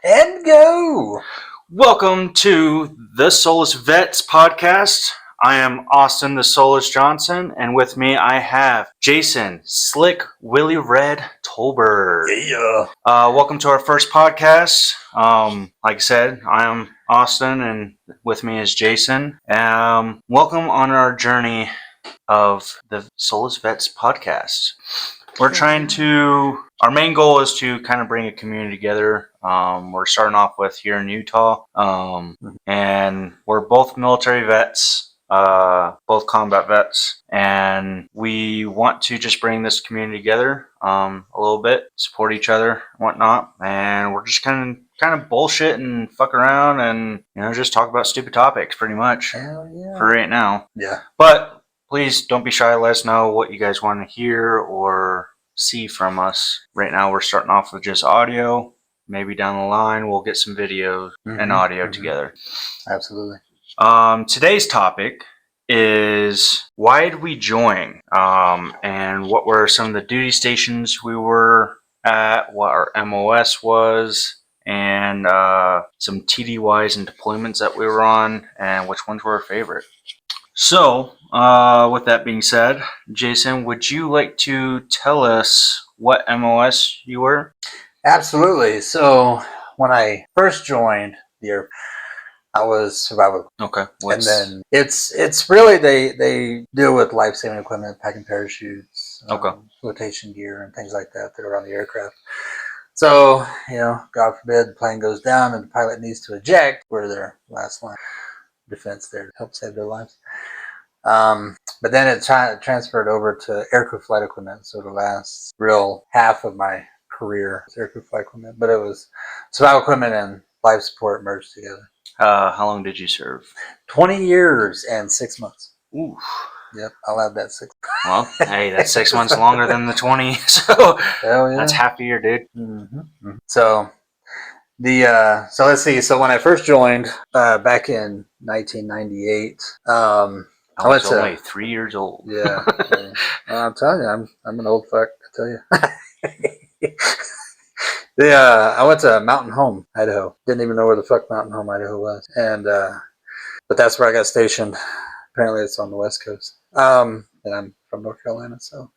And go! Welcome to the Soulless Vets podcast. I am Austin the Soulless Johnson, and with me I have Jason Slick Willie Red Tolbert. Yeah. Welcome to our first podcast. Like I said, I am Austin, and with me is Jason. Welcome on our journey of the Soulless Vets podcast. Our main goal is to kind of bring a community together. We're starting off with here in Utah, and we're both military vets, both combat vets, and we want to just bring this community together a little bit, support each other, and whatnot, and we're just kind of bullshit and fuck around and just talk about stupid topics pretty much. Hell yeah. For right now. Yeah. But please don't be shy. Let us know what you guys want to hear or see from us. Right now, we're starting off with just audio. Maybe down the line, we'll get some video and audio together. Absolutely. Today's topic is why did we join? And what were some of the duty stations we were at, what our MOS was, and some TDYs and deployments that we were on, and which ones were our favorite. So, with that being said, Jason, would you like to tell us what MOS you were? Absolutely. So, when I first joined the Air, I was survival. Okay. And then it's really they deal with life-saving equipment, packing parachutes, flotation gear, and things like that are on the aircraft. So, God forbid the plane goes down and the pilot needs to eject, we're their last line of defense there to help save their lives. But then it transferred over to aircrew flight equipment. So the last real half of my career was aircrew flight equipment, but it was survival equipment and life support merged together. How long did you serve? 20 years and 6 months. Ooh. Yep, I'll add that 6. Well, hey, that's 6 months longer than the 20, so that's half a year, dude. Mm-hmm. So so let's see. So when I first joined back in 1998, I was only 3 years old. Yeah. I'm telling you, I'm an old fuck, I tell you. I went to Mountain Home, Idaho. Didn't even know where the fuck Mountain Home, Idaho was. And but that's where I got stationed. Apparently it's on the West Coast. And I'm from North Carolina, so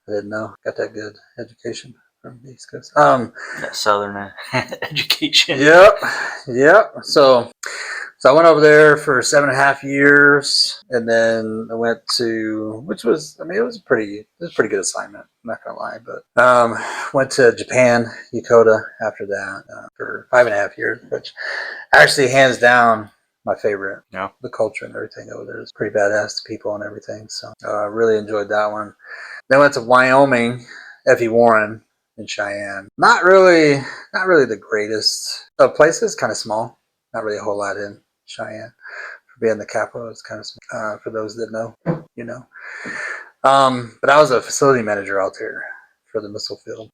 I didn't know. Got that good education from the East Coast. That Southern education. Yep. So I went over there for 7.5 years, and then I went to, it was a pretty good assignment. I'm not gonna lie, but went to Japan, Yokota after that for 5.5 years, which actually hands down my favorite. Yeah. The culture and everything over there is pretty badass, the people and everything. So I really enjoyed that one. Then went to Wyoming, F.E. Warren in Cheyenne. Not really the greatest of places. Kind of small. Not really a whole lot in Cheyenne. For being the capital, it's kind of small. For those that know, But I was a facility manager out there for the missile field,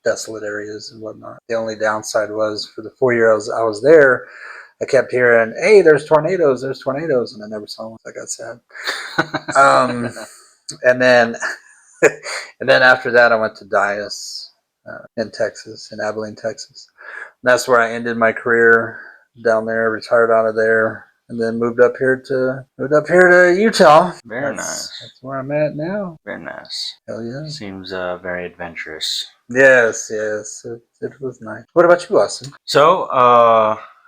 desolate areas and whatnot. The only downside was for the 4 years I was there, I kept hearing, "Hey, there's tornadoes," and I never saw one. I got sad. And then after that, I went to Dyess in Texas, in Abilene, Texas. And that's where I ended my career down there. Retired out of there, and then moved up here to Utah. Very nice. That's where I'm at now. Very nice. Hell yeah. Seems very adventurous. Yes. It was nice. What about you, Austin? So,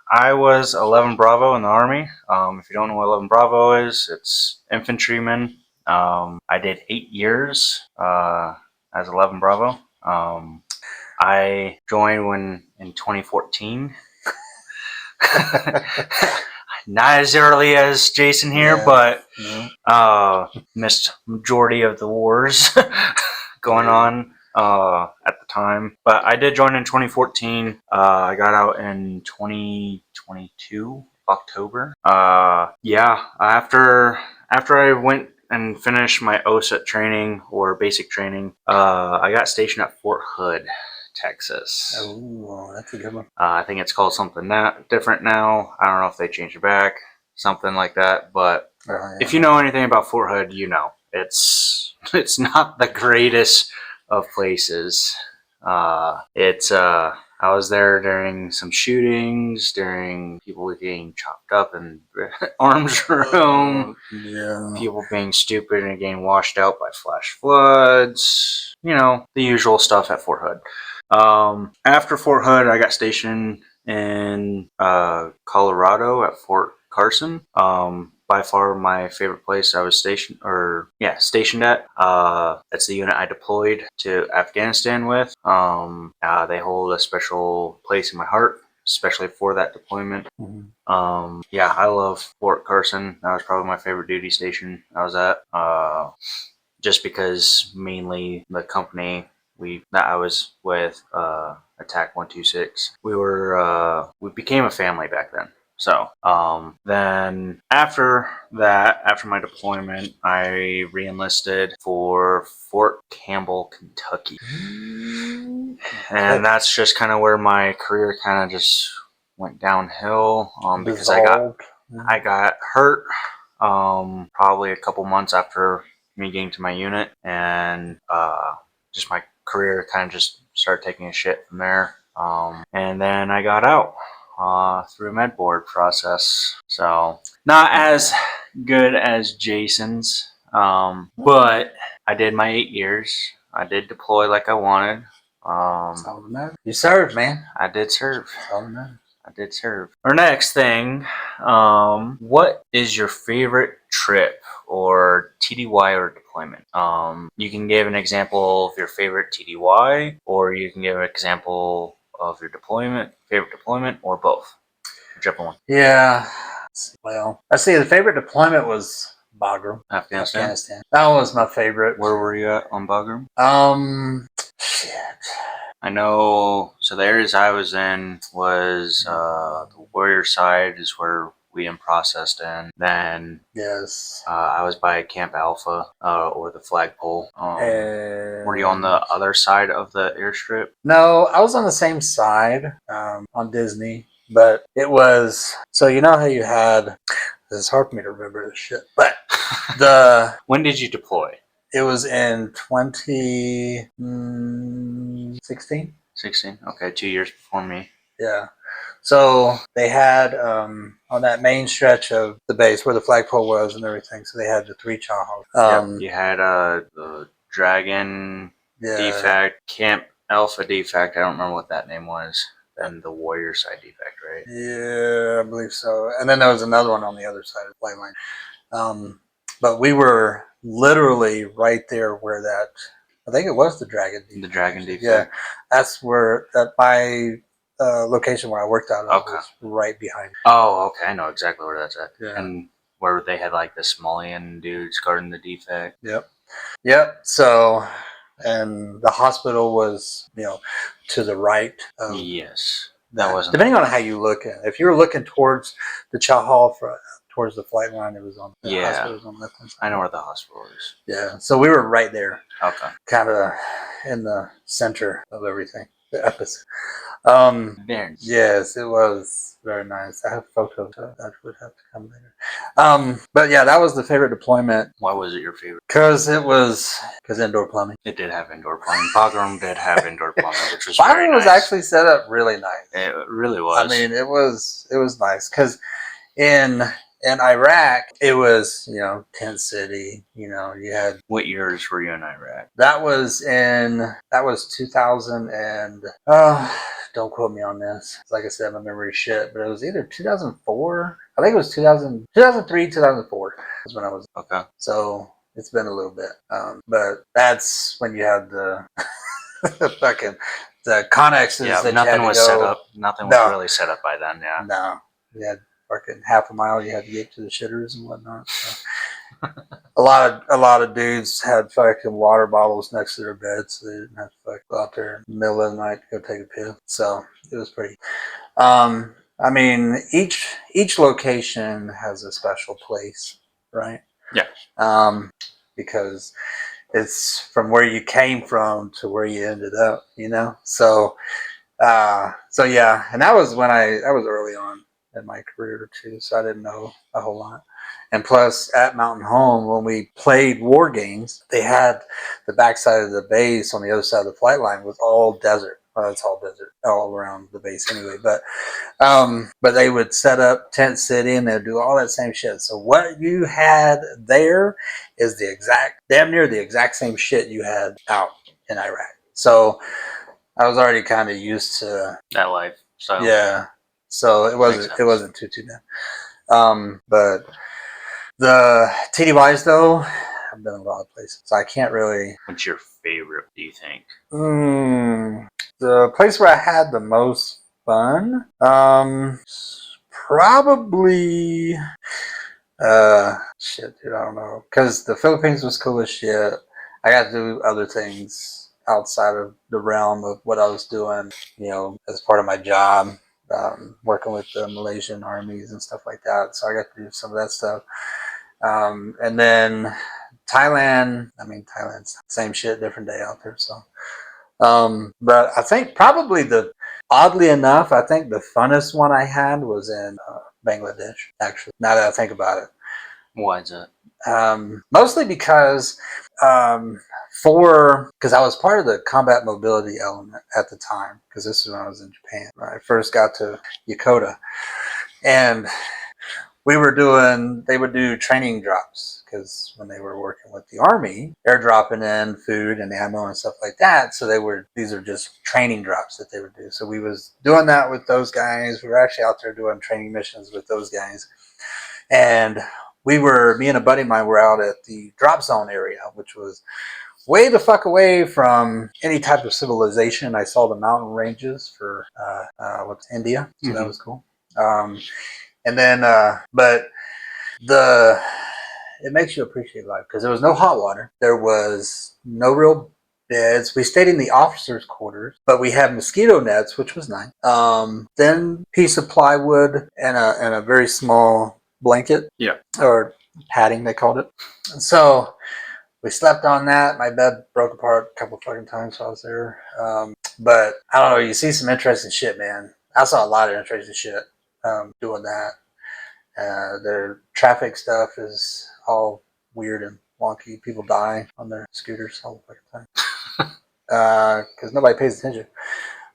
I was 11 Bravo in the Army. If you don't know what 11 Bravo is, it's infantryman. I did 8 years as 11 Bravo. I joined in 2014. Not as early as Jason here, but missed majority of the wars going on at the time. But I did join in 2014. I got out in 2022 October. After I went and finished my OSUT training or basic training, I got stationed at Fort Hood, Texas. Oh, that's a good one. I think it's called something different now. I don't know if they changed it back, something like that. But if you know anything about Fort Hood, you know it's not the greatest of places. I I was there during some shootings, during people getting chopped up in arms room, Yeah. people being stupid and getting washed out by flash floods. You know, the usual stuff at Fort Hood. After Fort Hood, I got stationed in Colorado at Fort Carson. By far my favorite place I was stationed at. That's the unit I deployed to Afghanistan with. They hold a special place in my heart, especially for that deployment. Yeah, I love Fort Carson. That was probably my favorite duty station I was at. Just because mainly the company that I was with, Attack 126, we became a family back then. So then after that, after my deployment, I reenlisted for Fort Campbell, Kentucky, and that's just kind of where my career kind of just went downhill. Because I got hurt probably a couple months after me getting to my unit, and just my career kind of just started taking a shit from there. And then I got out through a med board process, so not as good as Jason's, but I did my 8 years. I did deploy like I wanted. You served, man. I did serve. That's all that matters. I did serve. Our next thing, what is your favorite trip or TDY or deployment? You can give an example of your favorite TDY, or you can give an example of your favorite deployment, or both. Whichever one. Yeah. Well, I see. The favorite deployment was Bagram, Afghanistan. That was my favorite. Where were you at on Bagram? Shit. I know. So the areas I was in was the warrior side is where we processed in. Then Yes. I was by Camp Alpha or the flagpole. Were you on the And other side of the airstrip? no, I was on the same side on Disney, but it was so you know how you had. It's hard for me to remember this shit, but When did you deploy? it was in 2016. 16. Okay, 2 years before me. Yeah. So they had on that main stretch of the base where the flagpole was and everything. So they had the 3 Chahals. Yep. You had the Dragon Yeah. defect, Camp Alpha defect. I don't remember what that name was. Then the warrior side defect, right? Yeah, I believe so. And then there was another one on the other side of the flight line. But we were literally right there where that. I think it was the Dragon defect. The Dragon defect. Yeah, that's where my location where I worked out of Okay. was right behind. Oh, okay. I know exactly where that's at. Yeah. And where they had like the Somalian dudes guarding the defect. Yep. So, and the hospital was, to the right. Yes. That wasn't. Depending on how you look at it. If you were looking towards the Chow Hall towards the flight line, it was on the hospital was on the left hand side. I know where the hospital is. Yeah. So we were right there. Okay. Kind of in the center of everything. The epicenter. Very. Yes, it was very nice. I have photos. That would have to come later. But yeah, that was the favorite deployment. Why was it your favorite? Because indoor plumbing. It did have indoor plumbing. Bagram did have indoor plumbing, which was Bagram very was nice. actually set up really nice. It really was. I mean, it was nice because in Iraq it was tent city. You had. What years were you in Iraq? That was 2000 and don't quote me on this. Like I said, my memory's shit, but it was either 2004. I think it was 2003, 2004 is when I was. Okay. So it's been a little bit, but that's when you had the the connexes. Yeah, that nothing was set up. Nothing was No. really set up by then. Yeah. No, you had fucking half a mile. You had to get to the shitters and whatnot. So. A lot of dudes had fucking water bottles next to their beds, so they didn't have to go out there in the middle of the night to go take a piss. So it was pretty. I mean, each location has a special place, right? Yeah. Because it's from where you came from to where you ended up, So yeah, and that was when I was early on in my career too, so I didn't know a whole lot. And plus, at Mountain Home, when we played war games, they had the backside of the base on the other side of the flight line was all desert. well, it's all desert all around the base anyway. But they would set up tent city and they'd do all that same shit. So what you had there is damn near the exact same shit you had out in Iraq. So I was already kind of used to that lifestyle. yeah. So it wasn't too bad. But the TDYs though, I've been in a lot of places, so I can't really. What's your favorite, do you think? The place where I had the most fun, probably. Shit, dude, I don't know, because the Philippines was cool as shit. I got to do other things outside of the realm of what I was doing, as part of my job, working with the Malaysian armies and stuff like that. So I got to do some of that stuff. And then Thailand, Thailand's the same shit, different day out there. So, but I think probably oddly enough, I think the funnest one I had was in Bangladesh, actually, now that I think about it. Why is it? Mostly because because I was part of the combat mobility element at the time, because this is when I was in Japan. I first got to Yokota, and they would do training drops, because when they were working with the army, they're dropping in food and ammo and stuff like that. So these are just training drops that they would do. So we was doing that with those guys. We were actually out there doing training missions with those guys. And me and a buddy of mine were out at the drop zone area, which was way the fuck away from any type of civilization. I saw the mountain ranges for India. So that was cool. And then, but it makes you appreciate life, because there was no hot water. There was no real beds. We stayed in the officers' quarters, but we had mosquito nets, which was nice. Then piece of plywood and a very small blanket. Yeah. Or padding, they called it. And so we slept on that. My bed broke apart a couple fucking times while I was there. But I don't know. You see some interesting shit, man. I saw a lot of interesting shit doing that. Their traffic stuff is all weird and wonky. People die on their scooters all the fucking time because nobody pays attention.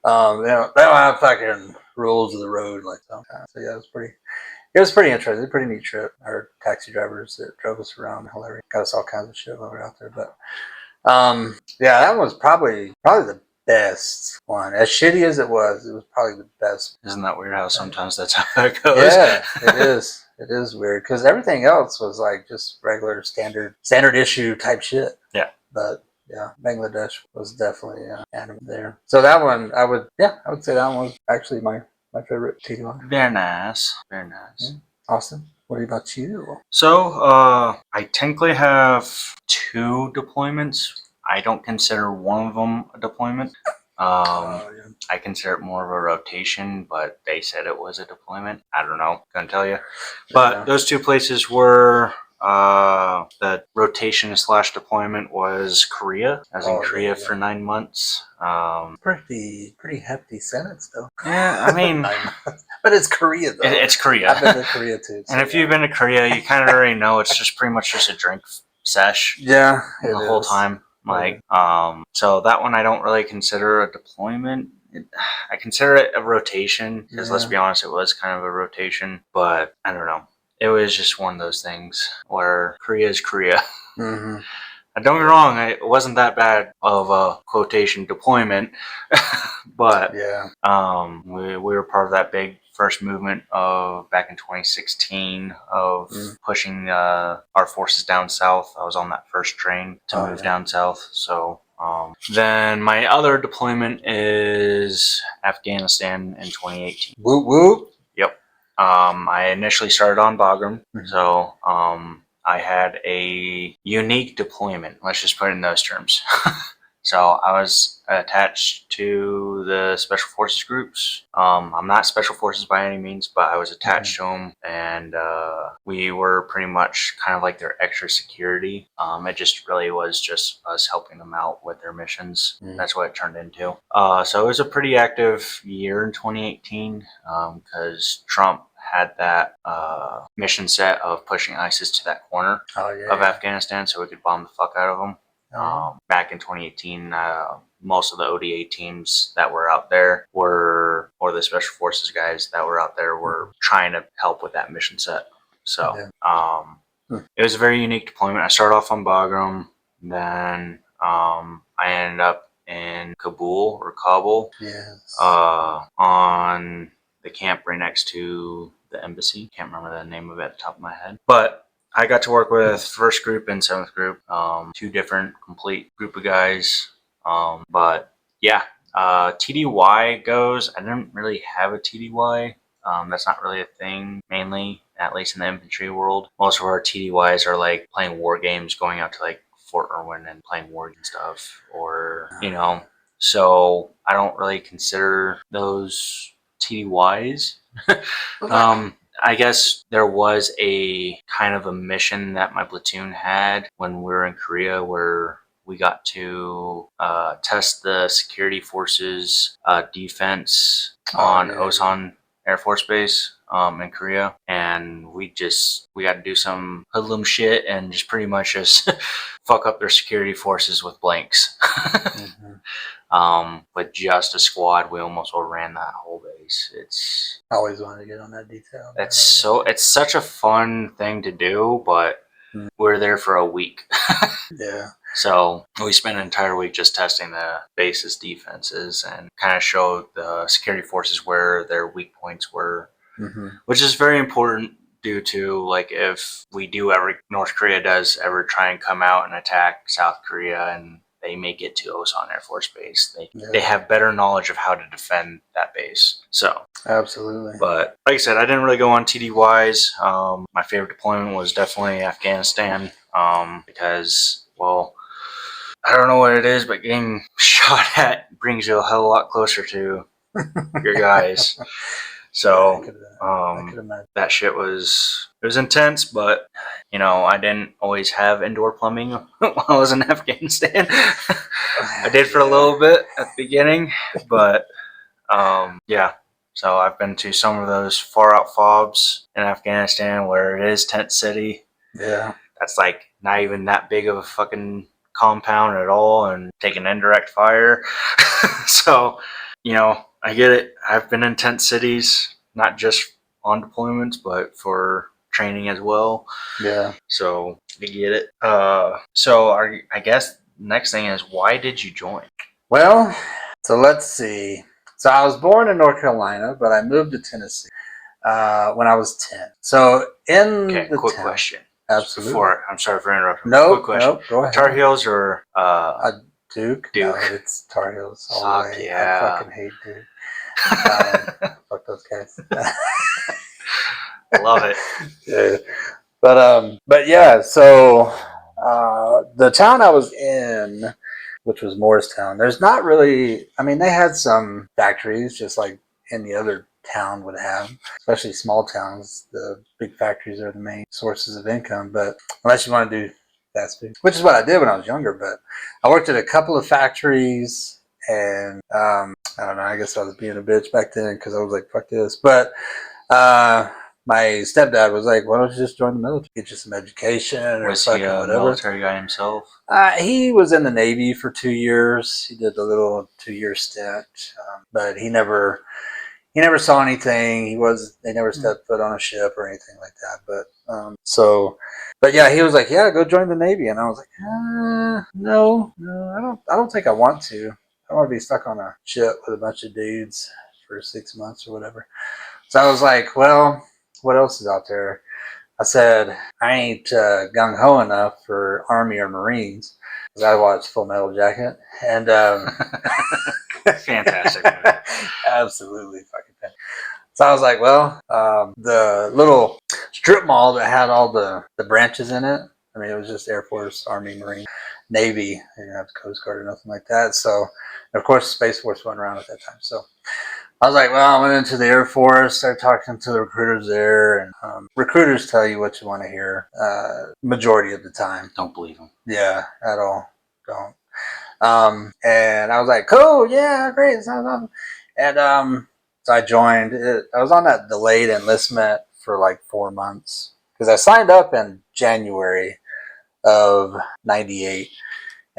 They don't have fucking rules of the road like that. So yeah, it was pretty interesting. Pretty neat trip. Our taxi drivers that drove us around, hilarious. Got us all kinds of shit while we were out there. But yeah, that was probably the best one. As shitty as it was probably the best. Isn't that weird how sometimes that's how it goes? Yeah, it is. It is weird, because everything else was like just regular standard issue type shit. Yeah. But yeah, Bangladesh was definitely anime there. So that one, I would say that one was actually my favorite TDY. Very nice. Very nice. Yeah. Austin, what about you? So, I technically have 2 deployments. I don't consider one of them a deployment. Yeah. I consider it more of a rotation, but they said it was a deployment. I don't know. Couldn't tell you. But those 2 places were the rotation / deployment was Korea. I was in Korea for 9 months. Pretty hefty sentence, though. Yeah, but it's Korea, though. It's Korea. I've been to Korea too. So and if you've been to Korea, you kind of already know it's just pretty much just a drink sesh. Yeah, the whole time. So that one I don't really consider a deployment. I consider it a rotation, because let's be honest, it was kind of a rotation. But I don't know. It was just one of those things where Korea is Korea. Mm-hmm. Don't get me wrong, it wasn't that bad of a quotation deployment, but we were part of that big first movement of back in 2016 of pushing our forces down south. I was on that first train to move down south. So then my other deployment is Afghanistan in 2018. Whoop whoop. Yep. I initially started on Bagram, so I had a unique deployment. Let's just put it in those terms. So I was attached to the Special Forces groups. I'm not Special Forces by any means, but I was attached to them, and we were pretty much kind of like their extra security. It just really was just us helping them out with their missions. That's what it turned into. So it was a pretty active year in 2018 because Trump had that mission set of pushing ISIS to that corner of Afghanistan so we could bomb the fuck out of them. Back in 2018, most of the ODA teams that were out there or the Special Forces guys that were out there were trying to help with that mission set. So it was a very unique deployment. I started off on Bagram, then I ended up in Kabul on the camp right next to the embassy. Can't remember the name of it at the top of my head, but I got to work with first group and seventh group, two different complete group of guys. But yeah, TDY goes. I didn't really have a TDY. That's not really a thing, mainly, at least in the infantry world. Most of our TDYs are like playing war games, going out to like Fort Irwin and playing wars and stuff, or, you know, so I don't really consider those TDYs. I guess there was a kind of a mission that my platoon had when we were in Korea where we got to test the security forces defense on Osan Air Force Base in Korea, and we got to do some hoodlum shit and just pretty much just fuck up their security forces with blanks. With just a squad, we almost overran that whole base. It's I always wanted to get on that detail. it's such a fun thing to do, but we're there for a week. Yeah. So we spent an entire week just testing the base's defenses and kind of showed the security forces where their weak points were, which is very important due to, like, if North Korea does ever try and come out and attack South Korea and they make it to Osan Air Force Base, they have better knowledge of how to defend that base. So absolutely. But like I said, I didn't really go on TDYs. My favorite deployment was definitely Afghanistan, because, well, I don't know what it is, but getting shot at brings you a hell of a lot closer to your guys. So that shit was intense, but, you know, I didn't always have indoor plumbing while I was in Afghanistan. I did for a little bit at the beginning, but yeah. So I've been to some of those far out FOBs in Afghanistan where it is tent city. Yeah. That's like not even that big of a fucking compound at all and taking indirect fire. So, you know, I get it. I've been in tent cities, not just on deployments, but for training as well. Yeah. So I get it. I guess next thing is, why did you join? Well, so let's see. So I was born in North Carolina, but I moved to Tennessee when I was 10. So quick question. Absolutely. I'm sorry for interrupting. No, quick question. No, go ahead. Tar Heels or Duke? Duke. No, it's Tar Heels all the way. Yeah. I fucking hate Duke. Fuck those guys. Love it. Yeah. But yeah, so the town I was in, which was Morristown, there's not really, I mean, they had some factories just like any other town would have, especially small towns. The big factories are the main sources of income, but unless you want to do fast food, which is what I did when I was younger, but I worked at a couple of factories and I don't know, I guess I was being a bitch back then because I was like, fuck this. But my stepdad was like, why don't you just join the military? Get you some education or was fucking he a whatever. military guy himself? He was in the Navy for 2 years. He did a little 2-year stint, but he never saw anything. They never stepped foot on a ship or anything like that. But yeah, he was like, yeah, go join the Navy. And I was like, no, I don't think I want to. I don't want to be stuck on a ship with a bunch of dudes for 6 months or whatever. So I was like, well, what else is out there? I said, I ain't gung-ho enough for Army or Marines. Because I watched Full Metal Jacket. And fantastic movie. Absolutely fucking fantastic. So I was like, well, the little strip mall that had all the branches in it, I mean, it was just Air Force, Army, Marine, Navy. They didn't have the Coast Guard or nothing like that. So, of course, Space Force wasn't around at that time. So I was like, well, I went into the Air Force, started talking to the recruiters there, and recruiters tell you what you want to hear majority of the time. Don't believe them. Yeah, at all. Don't. And I was like, cool, yeah, great. Sounds awesome. And so I joined. I was on that delayed enlistment for like 4 months because I signed up in January of '98.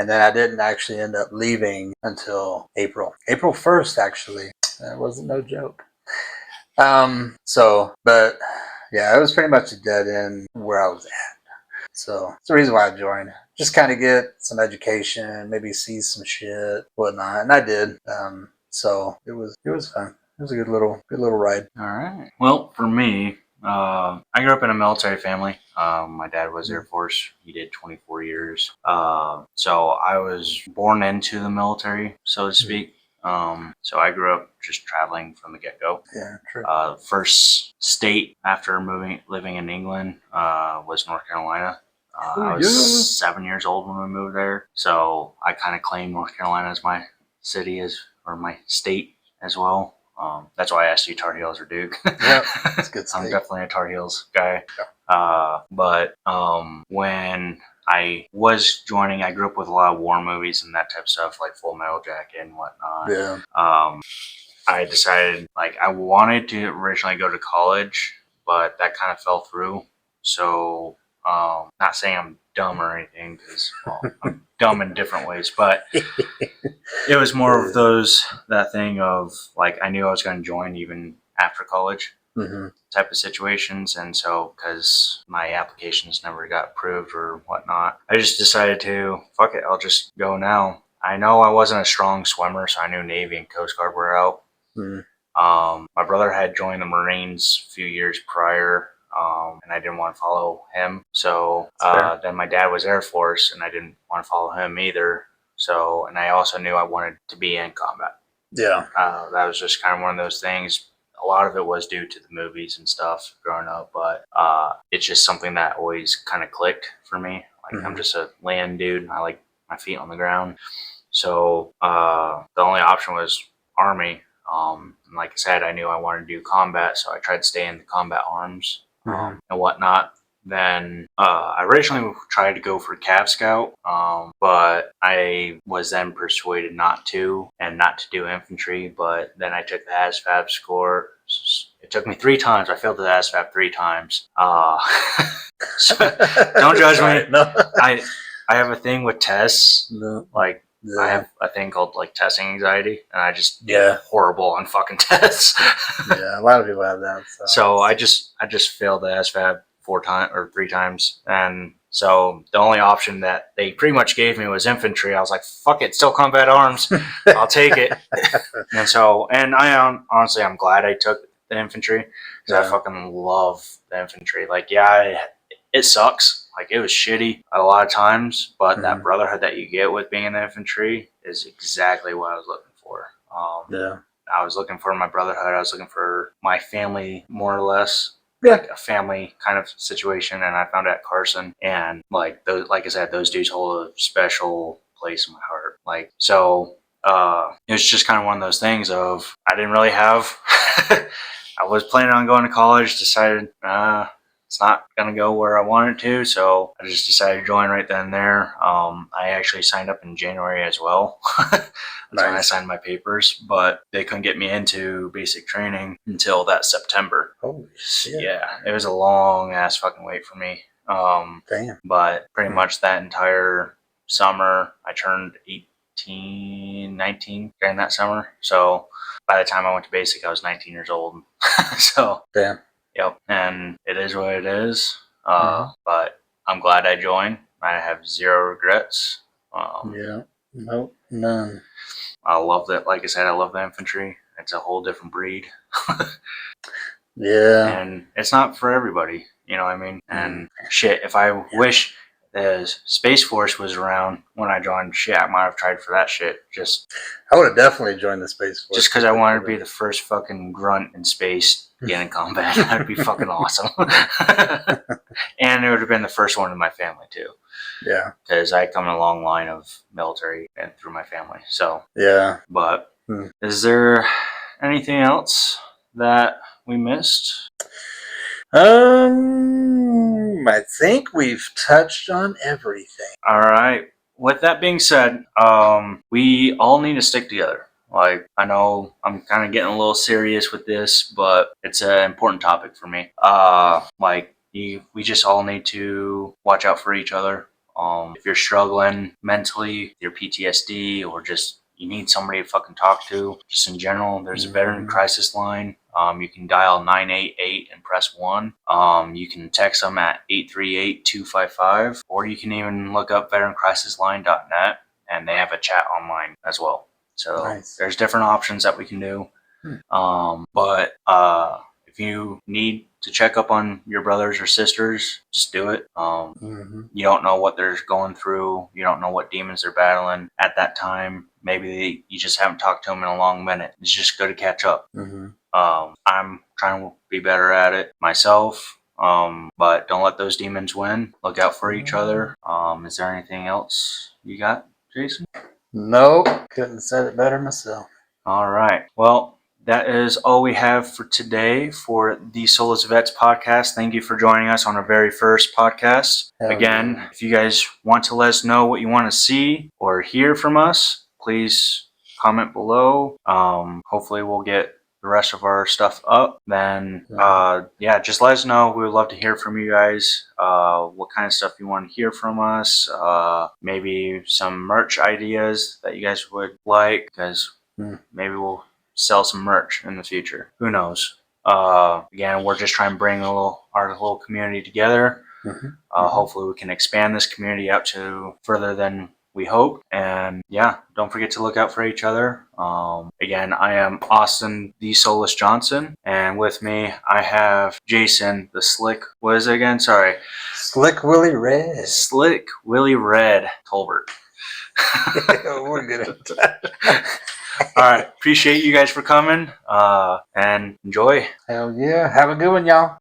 And then I didn't actually end up leaving until April 1st, actually. That wasn't no joke. But yeah, it was pretty much a dead end where I was at. So it's the reason why I joined. Just kind of get some education, maybe see some shit, whatnot. And I did. So it was fun. It was a good little ride. All right. Well, for me, I grew up in a military family. My dad was Air Force. He did 24 years. So I was born into the military, so to speak. So I grew up just traveling from the get-go. Yeah, true. First state after living in England was North Carolina. I was 7 years old when we moved there, so I kind of claim North Carolina as my city or my state as well. That's why I asked you Tar Heels or Duke. Yeah, that's good. I'm definitely a Tar Heels guy. Yeah. But when I was joining, I grew up with a lot of war movies and that type of stuff, like Full Metal Jacket and whatnot. Yeah. I decided, like, I wanted to originally go to college, but that kind of fell through. So, not saying I'm dumb or anything, because I'm dumb in different ways, but it was more of that thing of, like, I knew I was going to join even after college type of situations. And so, because my applications never got approved or whatnot, I just decided to, fuck it, I'll just go now. I know I wasn't a strong swimmer, so I knew Navy and Coast Guard were out. My brother had joined the Marines a few years prior, and I didn't want to follow him. So then my dad was Air Force, and I didn't want to follow him either. So, and I also knew I wanted to be in combat. Yeah. That was just kind of one of those things. A lot of it was due to the movies and stuff growing up, but it's just something that always kind of clicked for me. Like, I'm just a land dude. I like my feet on the ground. So the only option was Army. And like I said, I knew I wanted to do combat, so I tried to stay in the combat arms and whatnot. Then I originally tried to go for Cav Scout, but I was then persuaded not to do infantry. But then I took the ASVAB score. It took me 3 times. I failed the ASVAB 3 times. So don't judge me. No. I have a thing with tests. No. Like, Yeah. I have a thing called, like, testing anxiety, and I just get horrible on fucking tests. Yeah, a lot of people have that. So I just failed the ASVAB 3 times, and so the only option that they pretty much gave me was infantry. I was like, fuck it, still combat arms, I'll take it. And I honestly, I'm glad I took the infantry, because I fucking love the infantry. Like, it sucks. Like, it was shitty a lot of times, but that brotherhood that you get with being in the infantry is exactly what I was looking for. I was looking for my brotherhood. I was looking for my family, more or less. Like a family kind of situation, and I found it at Carson. And like I said, those dudes hold a special place in my heart. Like, so it was just kind of one of those things of, I didn't really have. I was planning on going to college. Decided it's not gonna go where I wanted to, so I just decided to join right then and there. I actually signed up in January as well. That's when I signed my papers, but they couldn't get me into basic training until that September. Holy shit. Yeah, it was a long ass fucking wait for me. Damn. But pretty much that entire summer, I turned 19 during that summer. So by the time I went to basic, I was 19 years old. So damn. Yep, and it is what it is. But I'm glad I joined. I have 0 regrets. Nope, none. I love that. Like I said, I love the infantry. It's a whole different breed. Yeah. And it's not for everybody. You know what I mean? And shit, if I wish the Space Force was around when I joined, shit, I might have tried for that shit. I would have definitely joined the Space Force. Just because I wanted to be the first fucking grunt in space getting in combat. That'd be fucking awesome. And it would have been the first one in my family, too. Yeah. Because I come in a long line of military and through my family. So, yeah. But is there anything else that we missed? I think we've touched on everything. All right. With that being said, we all need to stick together. Like, I know I'm kind of getting a little serious with this, but it's an important topic for me. We just all need to watch out for each other. If you're struggling mentally, with your PTSD, or just you need somebody to fucking talk to, just in general, there's a veteran crisis line. You can dial 988 and press 1. You can text them at 838-255, or you can even look up veterancrisisline.net, and they have a chat online as well. So Nice. there's different options that we can do. But if you need to check up on your brothers or sisters, just do it. You don't know what they're going through. You don't know what demons they're battling at that time. Maybe you just haven't talked to them in a long minute. It's just good to catch up. I'm trying to be better at it myself. But don't let those demons win. Look out for each other. Is there anything else you got, Jason? Nope. Couldn't have said it better myself. All right. Well, that is all we have for today for the Soulless Vets podcast. Thank you for joining us on our very first podcast. Again, if you guys want to let us know what you want to see or hear from us, please comment below. Hopefully we'll get the rest of our stuff up. Then, just let us know. We would love to hear from you guys. What kind of stuff you want to hear from us. Maybe some merch ideas that you guys would like, because maybe we'll sell some merch in the future. Who knows? Again, we're just trying to bring our little community together. Hopefully we can expand this community out to further than we hope. And don't forget to look out for each other. Again, I am Austin the Soulless Johnson, and with me I have Jason the Slick. What is it again? Sorry. Slick Willie Red. Slick Willie Red Tolbert. We're good at that. All right. Appreciate you guys for coming and enjoy. Hell yeah. Have a good one, y'all.